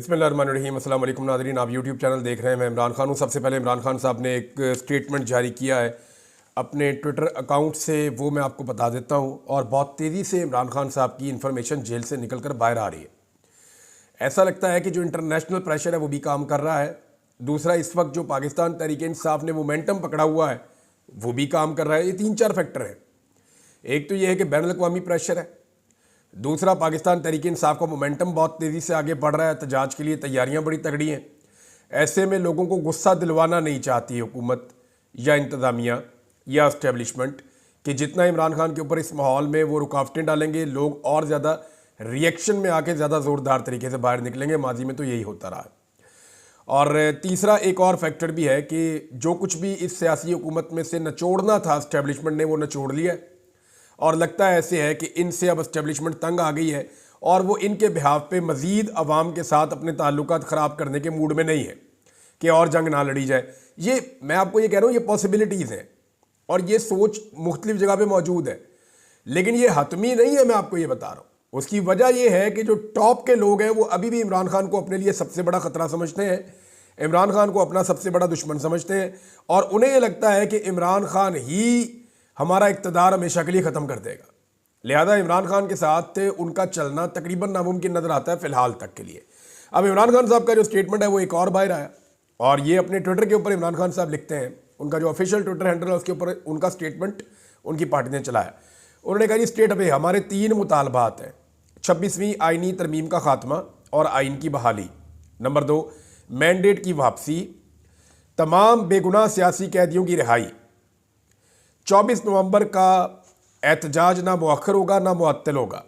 बिस्मिल्लाहिर्रहमानिर्रहीम। अस्सलाम वालेकुम नाज़रीन, आप यूट्यूब चैनल देख रहे हैं। मैं इमरान खान हूँ। सबसे पहले इमरान खान साहब ने एक स्टेटमेंट जारी किया है अपने ट्विटर अकाउंट से, वो मैं आपको बता देता हूँ। और बहुत तेज़ी से इमरान खान साहब की इन्फॉर्मेशन जेल से निकल कर बाहर आ रही है। ऐसा लगता है कि जो इंटरनेशनल प्रेशर है वो भी काम कर रहा है। दूसरा, इस वक्त जो पाकिस्तान तहरीक इंसाफ ने मोमेंटम पकड़ा हुआ है वो भी काम कर रहा है। ये 3-4 फैक्टर हैं। एक तो ये है कि बैनुल अक़वामी प्रेशर है। दूसरा, पाकिस्तान तहरीक इंसाफ का मोमेंटम बहुत तेज़ी से आगे बढ़ रहा है। एहतजाज के लिए तैयारियां बड़ी तगड़ी हैं। ऐसे में लोगों को गुस्सा दिलवाना नहीं चाहती हुकूमत या इंतज़ामिया या इस्टेब्लिशमेंट कि जितना इमरान खान के ऊपर इस माहौल में वो रुकावटें डालेंगे, लोग और ज़्यादा रिएक्शन में आके ज़्यादा ज़ोरदार तरीके से बाहर निकलेंगे। माजी में तो यही होता रहा है। और तीसरा एक और फैक्टर भी है कि जो कुछ भी इस सियासी हुकूमत में से निचोड़ना था इस्टेब्लिशमेंट ने, वो निचोड़ लिया है। और लगता है ऐसे है कि इनसे अब इस्टेब्लिशमेंट तंग आ गई है और वो इनके बिहाफ पे मज़ीद अवाम के साथ अपने ताल्लुकात ख़राब करने के मूड में नहीं है कि और जंग ना लड़ी जाए। ये मैं आपको ये कह रहा हूँ, ये पॉसिबिलिटीज़ हैं और ये सोच मुख्तलिफ जगह पे मौजूद है, लेकिन ये हतमी नहीं है। मैं आपको ये बता रहा हूँ। उसकी वजह ये है कि जो टॉप के लोग हैं वो अभी भी इमरान खान को अपने लिए सबसे बड़ा ख़तरा समझते हैं, इमरान खान को अपना सबसे बड़ा दुश्मन समझते हैं और उन्हें ये लगता है कि इमरान खान ही हमारा इक़्तिदार हमेशा के लिए ख़त्म कर देगा। लिहाजा इमरान खान के साथ उनका चलना तकरीबन नामुमकिन नज़र आता है फ़िलहाल तक के लिए। अब इमरान खान साहब का जो स्टेटमेंट है वो एक और बाहर आया और ये अपने ट्विटर के ऊपर इमरान खान साहब लिखते हैं, उनका जो ऑफिशियल ट्विटर हैंडल है उसके ऊपर उनका स्टेटमेंट उनकी पार्टी ने चलाया। उन्होंने कहा, जी स्टेट पे हमारे 3 मुतालबात हैं। 26वीं आइनी तरमीम का खात्मा और आइन की बहाली। नंबर 2, मैंडेट की वापसी। तमाम बेगुनाह सियासी कैदियों की रिहाई। 24 नवंबर का एहतजाज ना मुअख्खर होगा ना मुअत्तल होगा।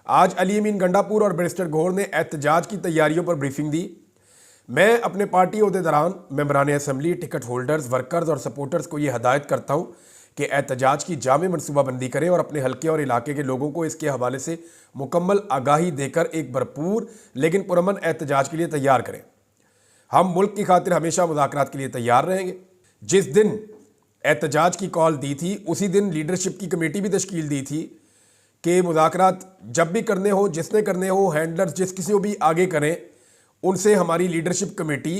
आज अली अमीन गंडापुर और बैरिस्टर गौहर ने एहतजाज की तैयारियों पर ब्रीफिंग दी। मैं अपने पार्टी अहदेदारान, मेंबरान असम्बली, टिकट होल्डर्स, वर्कर्स और सपोर्टर्स को ये हदायत करता हूँ कि एहतजाज की जामे मनसूबाबंदी करें और अपने हल्के और इलाके के लोगों को इसके हवाले से मुकम्मल आगाही देकर एक भरपूर लेकिन पुरअमन एहतजाज के लिए तैयार करें। हम मुल्क की खातिर हमेशा मुज़ाकरात के लिए तैयार रहेंगे। जिस दिन एहतजाज की कॉल दी थी उसी दिन लीडरशिप की कमेटी भी तश्कील दी थी कि मुज़ाकरात जब भी करने हो, जिसने करने हो, हैंडलर्स जिस किसी को भी आगे करें, उनसे हमारी लीडरशिप कमेटी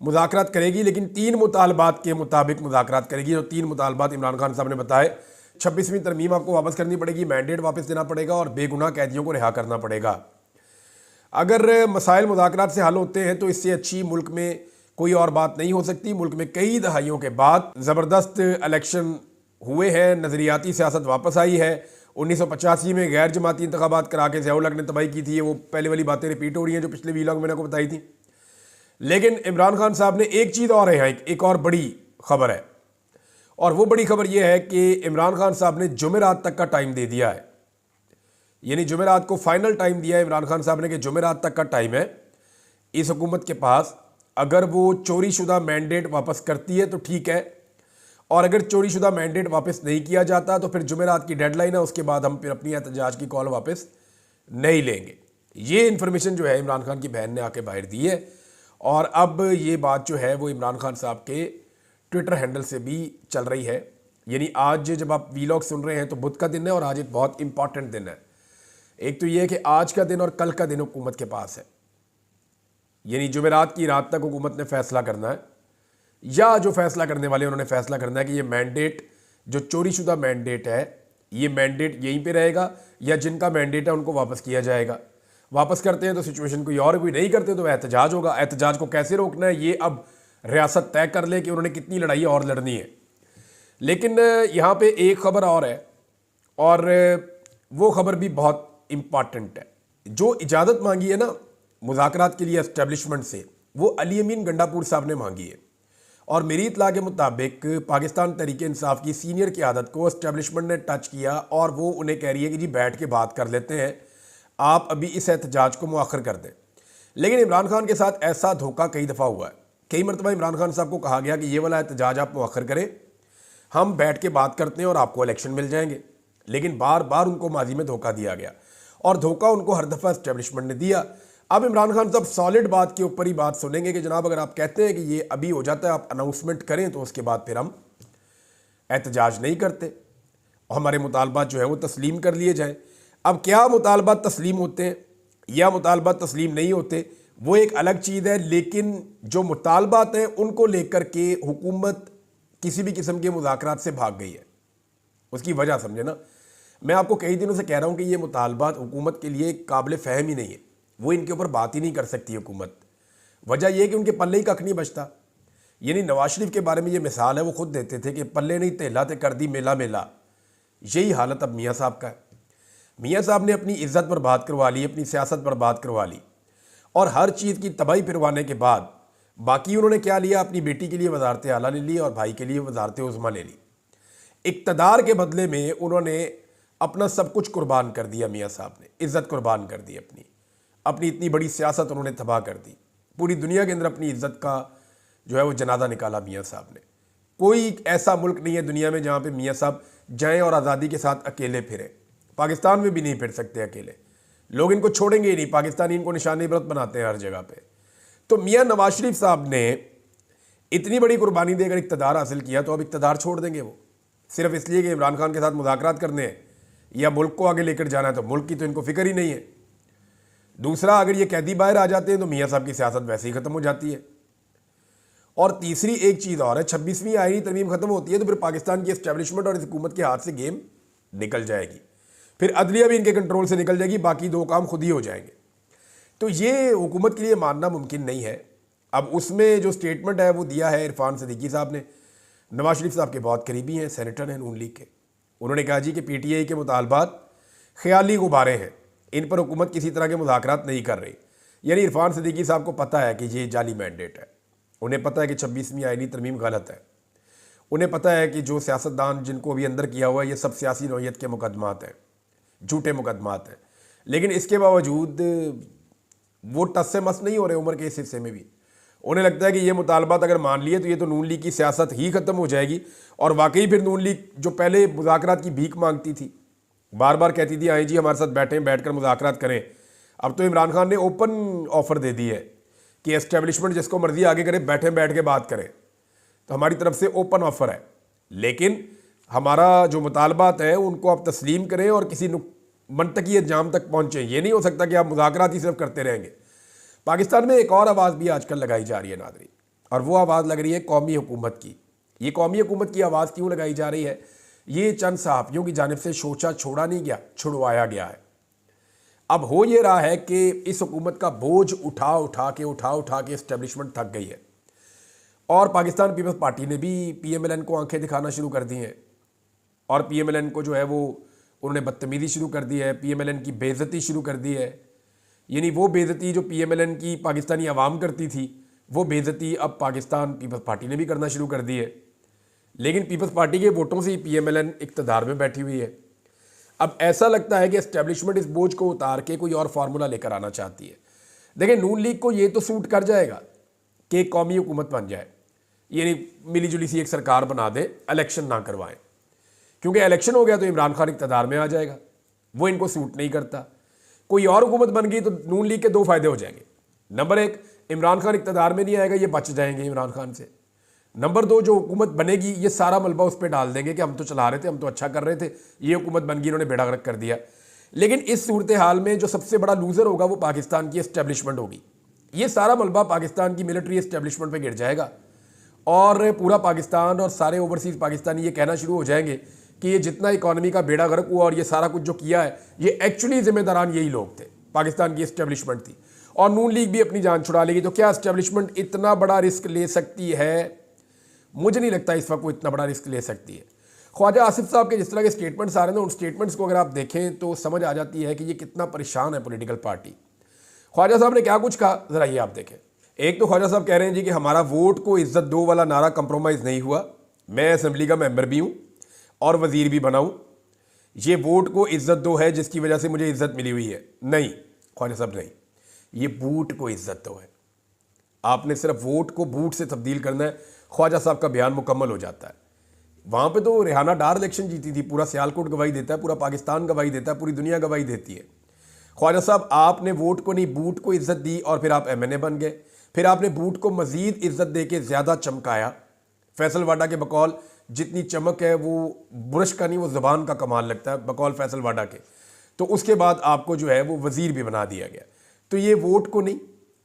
मुज़ाकरात करेगी, लेकिन 3 मुतालबात के मुताबिक मुज़ाकरात करेगी। जो 3 मुतालबात इमरान खान साहब ने बताए, 26वीं तरमीम आपको वापस करनी पड़ेगी, मैंडेट वापस देना पड़ेगा और बेगुनाह कैदियों को रिहा करना पड़ेगा। अगर मसाइल मुज़ाकरात से हल होते हैं तो इससे अच्छी मुल्क में कोई और बात नहीं हो सकती। मुल्क में कई दहाइयों के बाद ज़बरदस्त इलेक्शन हुए हैं, नज़रियाती सियासत वापस आई है। 1985 में गैर जमाती इंतखाबात करा के ज़िया उल हक ने तबाही की थी। वो पहले वाली बातें रिपीट हो रही हैं जो पिछले वीलॉग मैंने आपको बताई थी। लेकिन इमरान खान साहब ने एक चीज़ और है, एक और बड़ी खबर है, और वो बड़ी खबर ये है कि इमरान खान साहब ने जुमेरात तक का टाइम दे दिया है। यानी जुमेरात को फाइनल टाइम दिया है इमरान खान साहब ने कि जुमेरात तक का टाइम है इस हुकूमत के पास। अगर वो चोरी शुदा मैंडेट वापस करती है तो ठीक है, और अगर चोरी शुदा मैंडेट वापस नहीं किया जाता तो फिर जुमेरात की डेडलाइन है, उसके बाद हम फिर अपनी एहतजाज की कॉल वापस नहीं लेंगे। ये इन्फॉर्मेशन जो है इमरान खान की बहन ने आके बाहर दी है और अब ये बात जो है वो इमरान खान साहब के ट्विटर हैंडल से भी चल रही है। यानी आज जब आप वीलॉग सुन रहे हैं तो बुध का दिन है और आज एक बहुत इंपॉर्टेंट दिन है। एक तो ये है कि आज का दिन और कल का दिन हुकूमत के पास है। यानी जुमेरात की रात तक हुकूमत ने फैसला करना है, या जो फैसला करने वाले उन्होंने फैसला करना है कि ये मैंडेट जो चोरी शुदा मैंडेट है, ये मैंडेट यहीं पे रहेगा या जिनका मैंडेट है उनको वापस किया जाएगा। वापस करते हैं तो सिचुएशन कोई और, कोई नहीं करते तो एहतजाज होगा। एहतजाज को कैसे रोकना है ये अब रियासत तय कर ले कि उन्होंने कितनी लड़ाई और लड़नी है। लेकिन यहाँ पर एक खबर और है और वो खबर भी बहुत इम्पॉर्टेंट है। जो इजाज़त मांगी है ना मुज़ाकरात के लिए एस्टेब्लिशमेंट से, वो अली अमीन गंडापुर साहब ने मांगी है और मेरी इत्तला के मुताबिक पाकिस्तान तहरीक इंसाफ की सीनियर क़यादत को एस्टेब्लिशमेंट ने टच किया और वो उन्हें कह रही है कि जी बैठ के बात कर लेते हैं, आप अभी इस एहतजाज को मुअख्खर कर दें। लेकिन इमरान खान के साथ ऐसा धोखा कई दफ़ा हुआ है। कई मरतबा इमरान खान साहब को कहा गया कि ये वाला एहतजाज आप मुअख्खर करें, हम बैठ के बात करते हैं और आपको इलेक्शन मिल जाएंगे। लेकिन बार बार उनको माजी में धोखा दिया गया और धोखा उनको हर दफ़ा एस्टेब्लिशमेंट ने दिया। अब इमरान खान साहब सॉलिड बात के ऊपर ही बात सुनेंगे कि जनाब अगर आप कहते हैं कि ये अभी हो जाता है, आप अनाउंसमेंट करें तो उसके बाद फिर हम एहतजाज नहीं करते और हमारे मुतालबात जो है वो तस्लीम कर लिए जाएं। अब क्या मुतालबात तस्लीम होते हैं या मुतालबात तस्लीम नहीं होते, वो एक अलग चीज़ है, लेकिन जो मुतालबात हैं उनको लेकर के हुकूमत किसी भी किस्म के मुज़ाकरात से भाग गई है। उसकी वजह समझे ना, मैं आपको कई दिनों से कह रहा हूँ कि ये मुतालबात हुकूमत के लिए काबिल फ़हम ही नहीं है, वो इनके ऊपर बात ही नहीं कर सकती हुकूमत। वजह यह कि उनके पल्ले ही कख नहीं बचता। यानी नवाज शरीफ के बारे में ये मिसाल है, वो खुद देते थे कि पल्ले नहीं तेला ते कर दी मेला मेला। यही हालत अब मियाँ साहब का है। मियाँ साहब ने अपनी इज़्ज़त बर्बाद करवा ली, अपनी सियासत बर्बाद करवा ली, और हर चीज़ की तबाही फिरवाने के बाद बाकी उन्होंने क्या लिया, अपनी बेटी के लिए वजारत आला ले ली और भाई के लिए वजारत उज़्मा ले ली। इक़्तिदार के बदले में उन्होंने अपना सब कुछ कुर्बान कर दिया। मियाँ साहब ने इज़्ज़त कुर्बान कर दी, अपनी इतनी बड़ी सियासत उन्होंने तबाह कर दी। पूरी दुनिया के अंदर अपनी इज़्ज़त का जो है वो जनाजा निकाला मियाँ साहब ने। कोई ऐसा मुल्क नहीं है दुनिया में जहाँ पे मियाँ साहब जाएँ और आज़ादी के साथ अकेले फिरें। पाकिस्तान में भी नहीं फिर सकते अकेले, लोग इनको छोड़ेंगे ही नहीं। पाकिस्तानी इनको निशानी इबरत बनाते हैं हर जगह पे। तो मियाँ नवाज शरीफ साहब ने इतनी बड़ी कुर्बानी देकर इक़्तिदार हासिल किया, तो अब इक़्तिदार छोड़ देंगे वो सिर्फ इसलिए कि इमरान खान के साथ मुज़ाकरात करने हैं या मुल्क को आगे लेकर जाना है? तो मुल्क की तो इनको फिक्र ही नहीं है। दूसरा, अगर ये कैदी बाहर आ जाते हैं तो मियाँ साहब की सियासत वैसे ही ख़त्म हो जाती है। और तीसरी एक चीज़ और है, 26वीं आईनी तरमीम ख़त्म होती है तो फिर पाकिस्तान की एस्टेब्लिशमेंट और इस हुकूमत के हाथ से गेम निकल जाएगी। फिर अदलिया भी इनके कंट्रोल से निकल जाएगी, बाकी दो काम खुद ही हो जाएंगे। तो ये हुकूमत के लिए मानना मुमकिन नहीं है। अब उसमें जो स्टेटमेंट है वो दिया है इरफान सिद्दीकी साहब ने, नवाज शरीफ साहब के बहुत करीबी हैं, सेनेटर हैं नून लीग के। उन्होंने कहा जी कि PTI के मुतालबात ख्याली गुब्बारे हैं, इन पर हुकूमत किसी तरह के मुज़ाकरात नहीं कर रही। यानी इरफान सिद्दीकी साहब को पता है कि ये जाली मैंडेट है, उन्हें पता है कि 26वीं आईनी तरमीम गलत है, उन्हें पता है कि जो सियासतदान जिनको अभी अंदर किया हुआ है ये सब सियासी नौयत के मुकदमात हैं, झूठे मुकदमात हैं। लेकिन इसके बावजूद वो टस से मस नहीं हो रहे उम्र के इस हिस्से में भी। उन्हें लगता है कि ये मुतालबात अगर मान लिए तो ये तो नून लीग की सियासत ही ख़त्म हो जाएगी। और वाकई फिर नून लीग जो पहले मुज़ाकरात की भीख मांगती थी, बार बार कहती थी आए जी हमारे साथ बैठें, बैठ कर मुज़ाकरात करें, अब तो इमरान खान ने ओपन ऑफ़र दे दी है कि एस्टेब्लिशमेंट जिसको मर्जी आगे करे, बैठें, बैठ के बात करें। तो हमारी तरफ से ओपन ऑफ़र है, लेकिन हमारा जो मुतालबात है उनको आप तस्लीम करें और किसी मनतकी अंजाम तक पहुँचें। ये नहीं हो सकता कि आप मुज़ाकरात ही सिर्फ करते रहेंगे। पाकिस्तान में एक और आवाज़ भी आजकल लगाई जा रही है नादरी, और वो आवाज़ लग रही है कौमी हुकूमत की। ये कौमी हुकूमत की आवाज़ क्यों लगाई जा रही है? ये चंद सहाफ़ियों की जानिब से सोचा छोड़ा नहीं गया, छुड़वाया गया है। अब हो ये रहा है कि इस हुकूमत का बोझ उठा उठा के इस्टेब्लिशमेंट थक गई है। और पाकिस्तान पीपल्स पार्टी ने भी PMLN को आंखें दिखाना शुरू कर दी हैं, और PMLN को जो है वो उन्होंने बदतमीज़ी शुरू कर दी है, PMLN की बेइज्जती शुरू कर दी है। यानी वो बेइज्जती जो PMLN की पाकिस्तानी आवाम करती थी, वो बेइज्जती अब पाकिस्तान पीपल्स पार्टी ने भी करना शुरू कर दी है। लेकिन पीपल्स पार्टी के वोटों से ही PMLN इक़्तिदार में बैठी हुई है। अब ऐसा लगता है कि एस्टेब्लिशमेंट इस बोझ को उतार के कोई और फार्मूला लेकर आना चाहती है। देखिए, नून लीग को ये तो सूट कर जाएगा कि एक कौमी हुकूमत बन जाए, यानी मिली जुली सी एक सरकार बना दे, इलेक्शन ना करवाएं, क्योंकि इलेक्शन हो गया तो इमरान खान इक़्तिदार में आ जाएगा। वो इनको सूट नहीं करता। कोई और हुकूमत बन गई तो नून लीग के दो फायदे हो जाएंगे। नंबर एक, इमरान खान इक़्तिदार में नहीं आएगा, ये बच जाएंगे इमरान खान से। नंबर दो, जो हुकूमत बनेगी ये सारा मलबा उस पर डाल देंगे कि हम तो चला रहे थे, हम तो अच्छा कर रहे थे, ये हुकूमत बन गई, इन्होंने बेड़ा गर्क कर दिया। लेकिन इस सूरत हाल में जो सबसे बड़ा लूज़र होगा वो पाकिस्तान की एस्टेब्लिशमेंट होगी। ये सारा मलबा पाकिस्तान की मिलिट्री एस्टेब्लिशमेंट पर गिर जाएगा, और पूरा पाकिस्तान और सारे ओवरसीज़ पाकिस्तानी ये कहना शुरू हो जाएंगे कि ये जितना इकॉनमी का बेड़ा गर्क हुआ और ये सारा कुछ जो किया है, ये एक्चुअली जिम्मेदारान यही लोग थे, पाकिस्तान की एस्टेब्लिशमेंट थी। और नून लीग भी अपनी जान छुड़ा लेगी। तो क्या एस्टेब्लिशमेंट इतना बड़ा रिस्क ले सकती है? मुझे नहीं लगता इस वक्त वो इतना बड़ा रिस्क ले सकती है। ख्वाजा आसिफ साहब के जिस तरह के स्टेटमेंट्स आ रहे हैं, उन स्टेटमेंट्स को अगर आप देखें तो समझ आ जाती है कि ये कितना परेशान है पॉलिटिकल पार्टी। ख्वाजा साहब ने क्या कुछ कहा, ज़रा ये आप देखें। एक तो ख्वाजा साहब कह रहे हैं जी कि हमारा वोट को इज्जत दो वाला नारा कंप्रोमाइज़ नहीं हुआ, मैं असेंबली का मेंबर भी हूँ और वज़ीर भी बना हूँ, ये वोट को इज्जत दो है जिसकी वजह से मुझे इज्जत मिली हुई है। नहीं ख्वाजा साहब, नहीं, ये बूट को इज्जत दो है। आपने सिर्फ वोट को बूट से तब्दील करना है, ख्वाजा साहब का बयान मुकम्मल हो जाता है। वहाँ पे तो रेहाना डार इलेक्शन जीती थी, पूरा सियालकोट गवाही देता है, पूरा पाकिस्तान गवाही देता है, पूरी दुनिया गवाही देती है। ख्वाजा साहब, आपने वोट को नहीं बूट को इज्जत दी और फिर आप MNA बन गए। फिर आपने बूट को मज़ीद इज्जत दे के ज़्यादा चमकाया। फैसल वाडा के बकौल जितनी चमक है वो बुरश का नहीं, वो ज़बान का कमाल लगता है बकौल फैसल वाडा के। तो उसके बाद आपको जो है वो वज़ीर भी बना दिया गया। तो ये वोट को नहीं,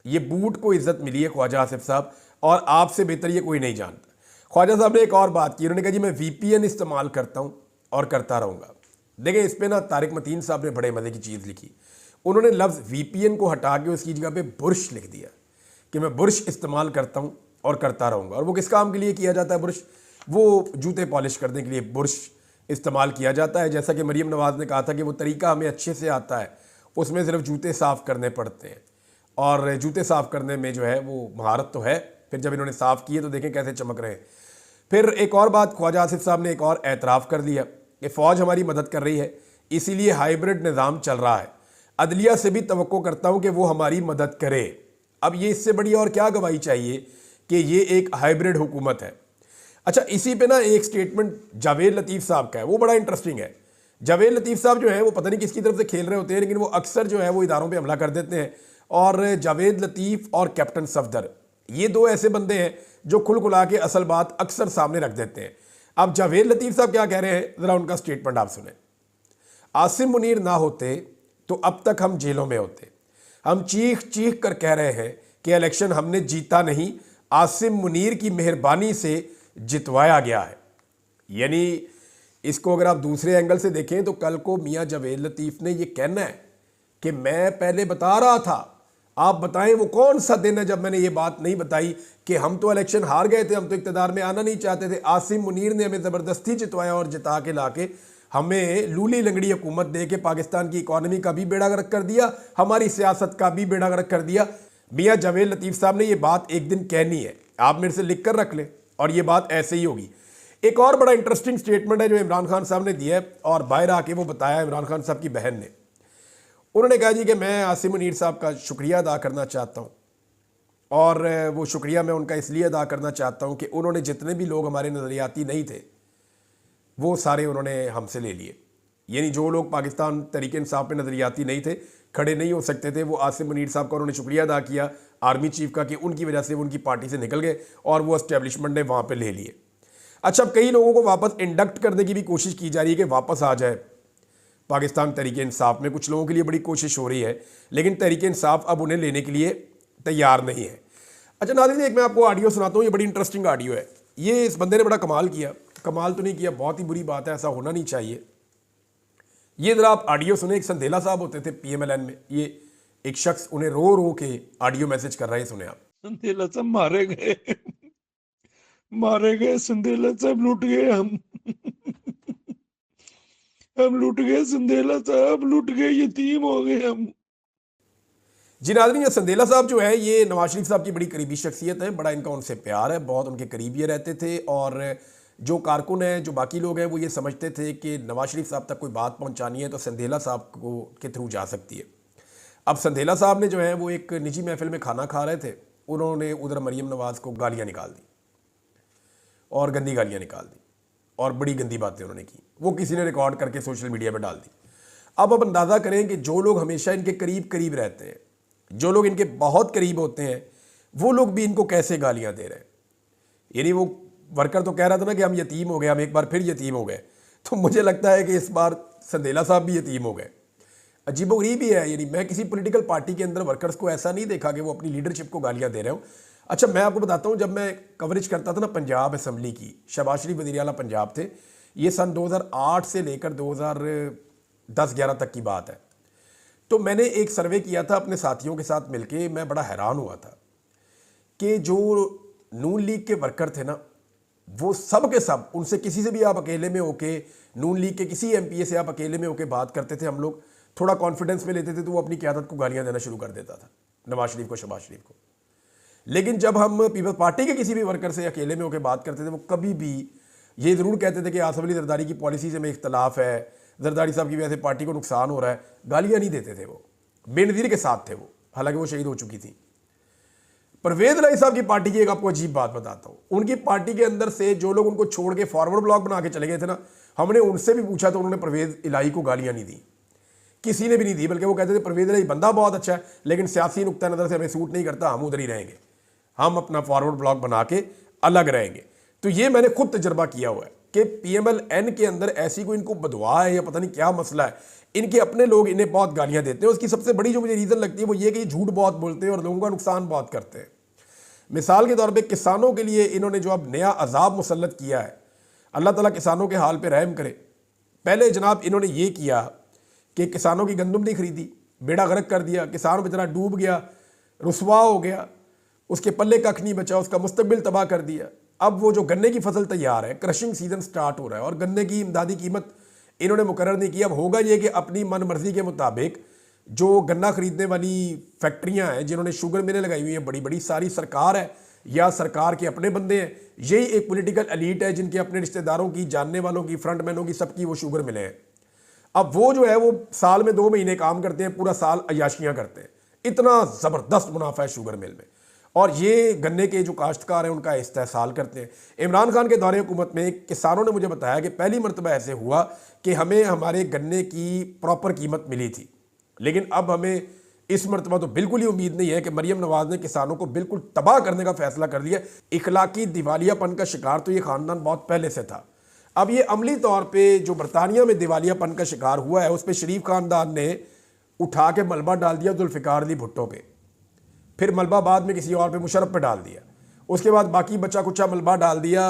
ये बूट को इज्जत मिली है ख्वाजा आसिफ साहब, और आपसे बेहतर ये कोई नहीं जानता। ख्वाजा साहब ने एक और बात की, उन्होंने कहा जी मैं वीपीएन इस्तेमाल करता हूँ और करता रहूँगा। देखिए इस पे ना तारिक मतीन साहब ने बड़े मज़े की चीज़ लिखी। उन्होंने लफ्ज़ वीपीएन को हटा के उसकी जगह पे बुर्श लिख दिया कि मैं बुर्श इस्तेमाल करता हूँ और करता रहूँगा। और वो किस काम के लिए किया जाता है बुर्श? वो जूते पॉलिश करने के लिए बुर्श इस्तेमाल किया जाता है। जैसा कि मरीम नवाज़ ने कहा था कि वो तरीका हमें अच्छे से आता है, उसमें सिर्फ जूते साफ़ करने पड़ते हैं, और जूते साफ़ करने में जो है वो महारत तो है। फिर जब इन्होंने साफ़ किए तो देखें कैसे चमक रहे हैं। फिर एक और बात ख्वाजा आसिफ साहब ने एक और एतराफ़ कर लिया कि फ़ौज हमारी मदद कर रही है, इसीलिए हाइब्रिड निज़ाम चल रहा है। अदलिया से भी तवक्को करता हूँ कि वो हमारी मदद करे। अब ये इससे बड़ी और क्या गवाही चाहिए कि ये एक हाइब्रिड हुकूमत है। अच्छा, इसी पे ना एक स्टेटमेंट जावेद लतीफ़ साहब का है, वो बड़ा इंटरेस्टिंग है। जावेद लतीफ़ साहब जो है वो पता नहीं किसकी तरफ से खेल रहे होते हैं, लेकिन वो अक्सर जो है वो इदारों पे हमला कर देते हैं। और जावेद लतीफ़ और कैप्टन सफदर, ये दो ऐसे बंदे हैं जो खुल खुला के असल बात अक्सर सामने रख देते हैं। अब जावेद लतीफ़ साहब क्या कह रहे हैं, ज़रा उनका स्टेटमेंट आप सुने। आसिम मुनीर ना होते तो अब तक हम जेलों में होते। हम चीख चीख कर कह रहे हैं कि इलेक्शन हमने जीता नहीं, आसिम मुनीर की मेहरबानी से जितवाया गया है। यानी इसको अगर आप दूसरे एंगल से देखें तो कल को मियां जावेद लतीफ़ ने यह कहना है कि मैं पहले बता रहा था, आप बताएं वो कौन सा दिन है जब मैंने ये बात नहीं बताई कि हम तो इलेक्शन हार गए थे, हम तो इक़्तिदार में आना नहीं चाहते थे, आसिम मुनीर ने हमें ज़बरदस्ती जितवाया और जिता के लाके हमें लूली लंगड़ी हुकूमत दे के पाकिस्तान की इकॉनमी का भी बेड़ा गर्क कर दिया, हमारी सियासत का भी बेड़ा गर्क कर दिया। मियां जावेद लतीफ़ साहब ने ये बात एक दिन कहनी है, आप मेरे से लिख कर रख लें, और ये बात ऐसे ही होगी। एक और बड़ा इंटरेस्टिंग स्टेटमेंट है जो इमरान खान साहब ने दिया है, और बाहर आके वो बताया इमरान खान साहब की बहन ने। उन्होंने कहा जी कि मैं आसिम मुनीर साहब का शुक्रिया अदा करना चाहता हूँ, और वो शुक्रिया मैं उनका इसलिए अदा करना चाहता हूँ कि उन्होंने जितने भी लोग हमारे नज़रियाती नहीं थे वो सारे उन्होंने हमसे ले लिए। यानी जो लोग पाकिस्तान तहरीक इंसाफ पे नज़रियाती नहीं थे, खड़े नहीं हो सकते थे, वो आसिम मुनीर साहब का उन्होंने शुक्रिया अदा किया आर्मी चीफ का कि उनकी वजह से वो उनकी पार्टी से निकल गए और वो एस्टेब्लिशमेंट ने वहाँ पे ले लिए। अच्छा, अब कई लोगों को वापस इंडक्ट करने की भी कोशिश की जा रही है कि वापस आ जाए पाकिस्तान तहरीक इंसाफ में। कुछ लोगों के लिए बड़ी कोशिश हो रही है, लेकिन तहरीक इंसाफ अब उन्हें लेने के लिए तैयार नहीं है। अच्छा नाज़रीन, एक मैं आपको ऑडियो सुनाता हूँ, ये बड़ी इंटरेस्टिंग ऑडियो है। ये इस बंदे ने बड़ा कमाल किया, कमाल तो नहीं किया, बहुत ही बुरी बात है, ऐसा होना नहीं चाहिए। ये ज़रा आप ऑडियो सुने। एक संदेला साहब होते थे PMLN में, ये एक शख्स उन्हें रो रो के ऑडियो मैसेज कर रहा है, सुने आप। संदेला साहब मारे गए, मारे गए, संदेला साहब लूट गए, हम लूट गए, संदेला साहब लूट गए, यतीम हो गए हम। जी नाज़रीन, ये संदेला साहब जो है ये नवाज शरीफ साहब की बड़ी करीबी शख्सियत है, बड़ा इनका उनसे प्यार है, बहुत उनके करीब ये रहते थे। और जो कारकुन हैं, जो बाकी लोग हैं, वो ये समझते थे कि नवाज शरीफ साहब तक कोई बात पहुंचानी है तो संदेला साहब को के थ्रू जा सकती है। अब संदेला साहब ने जो है वो एक निजी महफिल में खाना खा रहे थे, उन्होंने उधर मरीम नवाज़ को गालियाँ निकाल दी और गंदी गालियाँ निकाल दी और बड़ी गंदी बातें उन्होंने की, वो किसी ने रिकॉर्ड करके सोशल मीडिया पर डाल दी। अब आप अंदाज़ा करें कि जो लोग हमेशा इनके करीब करीब रहते हैं, जो लोग इनके बहुत करीब होते हैं, वो लोग भी इनको कैसे गालियाँ दे रहे हैं। यानी वो वर्कर तो कह रहा था ना कि हम यतीम हो गए, हम एक बार फिर यतीम हो गए, तो मुझे लगता है कि इस बार संदेला साहब भी यतीम हो गए। अजीबोगरीब ही है। यानी मैं किसी पॉलिटिकल पार्टी के अंदर वर्कर्स को ऐसा नहीं देखा कि वो अपनी लीडरशिप को गालियाँ दे रहे हो। अच्छा, मैं आपको बताता हूँ, जब मैं कवरेज करता था ना पंजाब असम्बली की, शहबाज शरीफ वज़ीर आला पंजाब थे, ये सन 2008 से लेकर 2010-11 तक की बात है। तो मैंने एक सर्वे किया था अपने साथियों के साथ मिलके, मैं बड़ा हैरान हुआ था कि जो नून लीग के वर्कर थे ना, वो सब के सब, उनसे किसी से भी आप अकेले में होके, नून लीग के किसी MPA से आप अकेले में होके बात करते थे, हम लोग थोड़ा कॉन्फिडेंस में लेते थे तो वो अपनी क़यादत को गालियां देना शुरू कर देता था, नवाज शरीफ को, शहबाज शरीफ को। लेकिन जब हम पीपल्स पार्टी के किसी भी वर्कर से अकेले में होकर बात करते थे, वो कभी भी ये ज़रूर कहते थे कि आसफ अली जरदारी की पॉलिसी से में इख्तलाफ है, जरदारी साहब की वजह से पार्टी को नुकसान हो रहा है, गालियाँ नहीं देते थे। वो बेनज़ीर के साथ थे वो, हालांकि वो शहीद हो चुकी थी। परवेज़ इलाही साहब की पार्टी की एक आपको अजीब बात बताता हूँ, उनकी पार्टी के अंदर से जो लोग उनको छोड़ के फॉरवर्ड ब्लॉक बना के चले गए थे ना, हमने उनसे भी पूछा तो उन्होंने परवेज़ इलाही को गालियाँ नहीं दी, किसी ने भी नहीं दी, बल्कि वो कहते थे परवेज़ इलाही बंदा बहुत अच्छा है, लेकिन सियासी नुक्ता नज़र से हमें सूट नहीं करता, हम उधर ही रहेंगे, हम अपना फॉरवर्ड ब्लॉक बना के अलग रहेंगे। तो ये मैंने खुद तजर्बा किया हुआ है। कि PMLN के अंदर ऐसी कोई इनको बदवा है या पता नहीं क्या मसला है, इनके अपने लोग इन्हें बहुत गालियां देते हैं। उसकी सबसे बड़ी जो मुझे रीज़न लगती है वो ये कि ये झूठ बहुत बोलते हैं और लोगों का नुकसान बहुत करते हैं। मिसाल के तौर पे किसानों के लिए इन्होंने जो अब नया अजाब मुसल्लत किया है, अल्लाह ताला किसानों के हाल पे रहम करे। पहले जनाब इन्होंने ये किया कि किसानों की गंदम नहीं खरीदी, बेड़ा गर्क कर दिया, किसान बेचारा डूब गया, रुसवा हो गया, उसके पल्ले कख नहीं बचा, उसका मुस्तकबिल तबाह कर दिया। अब वो जो गन्ने की फसल तैयार है, क्रशिंग सीजन स्टार्ट हो रहा है और गन्ने की इमदादी कीमत इन्होंने मुकर्रर नहीं की। अब होगा ये कि अपनी मन मर्जी के मुताबिक जो गन्ना खरीदने वाली फैक्ट्रियां हैं, जिन्होंने शुगर मिलें लगाई हुई हैं बड़ी बड़ी, सारी सरकार है या सरकार के अपने बंदे हैं, यही एक पॉलिटिकल एलीट है जिनके अपने रिश्तेदारों की, जानने वालों की, फ्रंटमैनों की, सबकी वो शुगर मिले हैं। अब वो जो है वो साल में 2 महीने काम करते हैं, पूरा साल अयाशियां करते हैं। इतना ज़बरदस्त मुनाफा है शुगर मिल में, और ये गन्ने के जो काश्तकार हैं उनका इस्तेहसाल करते हैं। इमरान खान के दौरे हुकूमत में किसानों ने मुझे बताया कि पहली मरतबा ऐसे हुआ कि हमें हमारे गन्ने की प्रॉपर कीमत मिली थी, लेकिन अब हमें इस मरतबा तो बिल्कुल ही उम्मीद नहीं है कि मरीम नवाज ने किसानों को बिल्कुल तबाह करने का फैसला कर दिया। इखलाकी दिवालियापन का शिकार तो ये खानदान बहुत पहले से था। अब ये अमली तौर पे जो बरतानिया में दिवालियापन का शिकार हुआ है, उस पर शरीफ खानदान ने उठा के मलबा डाल दिया जुल्फ़िकार अली भुट्टो पे, फिर मलबा बाद में किसी और पे, मुशर्रफ पे डाल दिया, उसके बाद बाकी बचा कुचा मलबा डाल दिया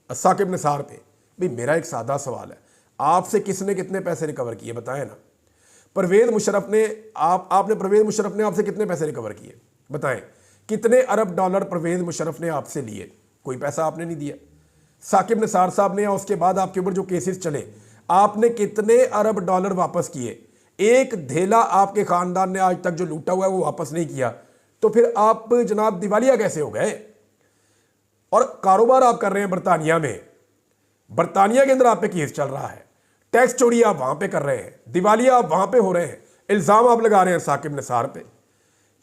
साकिब निसार पे। भाई मेरा एक सादा सवाल है, आपसे किसने कितने पैसे रिकवर किए बताएं ना। परवेज़ मुशर्रफ ने आपने परवेज़ मुशर्रफ ने आपसे कितने पैसे रिकवर किए बताएं। कितने अरब डॉलर परवेज़ मुशर्रफ ने आपसे लिए? कोई पैसा आपने नहीं दिया। साकिब निसार साहब ने, उसके बाद आपके ऊपर जो केसेस चले, आपने कितने अरब डॉलर वापस किए? एक धेला आपके खानदान ने आज तक जो लूटा हुआ है वो वापस नहीं किया। तो फिर आप जनाब दिवालिया कैसे हो गए? और कारोबार आप कर रहे हैं बरतानिया में, बरतानिया के अंदर आप पे केस चल रहा है, टैक्स चोरी आप वहां पे कर रहे हैं, दिवालिया आप वहां पे हो रहे हैं, इल्ज़ाम आप लगा रहे हैं साकिब निसार पे।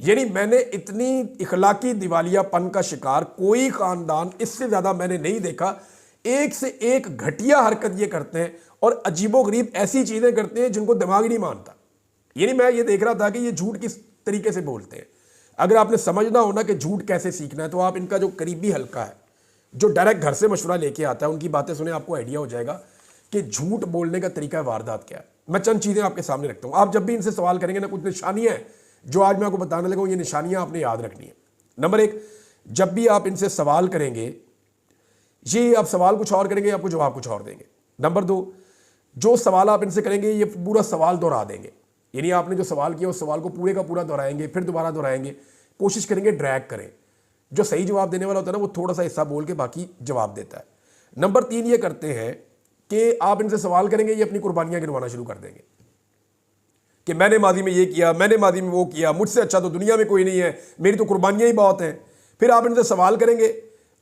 यानी मैंने इतनी इखलाकी दिवालियापन का शिकार कोई खानदान इससे ज़्यादा मैंने नहीं देखा। एक से एक घटिया हरकत ये करते हैं और अजीबोगरीब ऐसी चीज़ें करते हैं जिनको दिमाग ही नहीं मानता। यानी मैं ये देख रहा था कि ये झूठ किस तरीके से बोलते हैं। अगर आपने समझना हो ना कि झूठ कैसे सीखना है, तो आप इनका जो करीबी हल्का है, जो डायरेक्ट घर से मशवरा लेके आता है, उनकी बातें सुने, आपको आइडिया हो जाएगा कि झूठ बोलने का तरीका वारदात क्या है। मैं चंद चीज़ें आपके सामने रखता हूँ, आप जब भी इनसे सवाल करेंगे ना, कुछ निशानियाँ हैं जो आज मैं आपको बताने लगा हूँ, ये निशानियाँ आपने याद रखनी है। नंबर 1, जब भी आप इनसे सवाल करेंगे, ये आप सवाल कुछ और करेंगे, आपको जवाब कुछ और देंगे। नंबर 2, जो सवाल आप इनसे करेंगे ये पूरा सवाल दोहरा देंगे। यानी आपने जो सवाल किया उस सवाल को पूरे का पूरा दोहराएंगे, फिर दोबारा दोहराएंगे, कोशिश करेंगे ड्रैग करें। जो सही जवाब देने वाला होता है ना, वो थोड़ा सा हिस्सा बोल के बाकी जवाब देता है। नंबर 3 ये करते हैं कि आप इनसे सवाल करेंगे, ये अपनी कुर्बानियां गिनवाना शुरू कर देंगे कि मैंने माजी में ये किया, मैंने माजी में वो किया, मुझसे अच्छा तो दुनिया में कोई नहीं है, मेरी तो कुर्बानियां ही बहुत हैं। फिर आप इनसे सवाल करेंगे,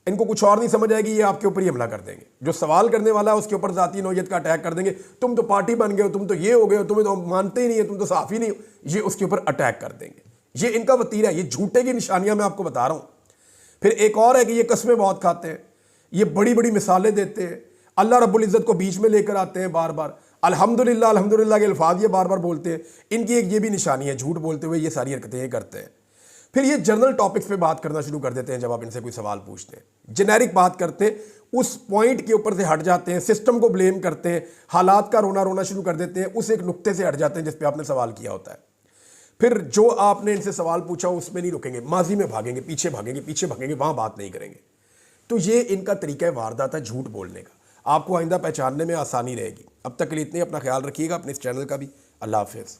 इनको कुछ और नहीं समझ आएगी, ये आपके ऊपर ही हमला कर देंगे। जो सवाल करने वाला है उसके ऊपर ज़ाती नौयत का अटैक कर देंगे। तुम तो पार्टी बन गए हो, तुम तो ये हो गए हो, तुम्हें तो मानते ही नहीं है, तुम तो साफ ही नहीं हो, ये उसके ऊपर अटैक कर देंगे। ये इनका वतीरा है, ये झूठे की निशानियां मैं आपको बता रहा हूँ। फिर एक और है कि ये कस्में बहुत खाते हैं, ये बड़ी बड़ी मिसालें देते हैं, अल्लाह रब्बुल इज़्ज़त को बीच में लेकर आते हैं, बार बार अल्हम्दुलिल्लाह अल्हम्दुलिल्लाह के अल्फाज ये बार बार बोलते हैं। इनकी एक ये भी निशानी है, झूठ बोलते हुए ये सारी हरकतें ये करते हैं। फिर ये जनरल टॉपिक्स पे बात करना शुरू कर देते हैं। जब आप इनसे कोई सवाल पूछते हैं, जेनेरिक बात करते हैं, उस पॉइंट के ऊपर से हट जाते हैं, सिस्टम को ब्लेम करते हैं, हालात का रोना रोना शुरू कर देते हैं, उस एक नुक्ते से हट जाते हैं जिस पे आपने सवाल किया होता है। फिर जो आपने इनसे सवाल पूछा उसमें नहीं रुकेंगे, माजी में भागेंगे, पीछे भागेंगे, वहां बात नहीं करेंगे। तो ये इनका तरीका है वारदात है झूठ बोलने का। आपको आइंदा पहचानने में आसानी रहेगी। अब तक के लिए इतने, अपना ख्याल रखिएगा, अपने इस चैनल का भी। अल्लाह हाफिज़।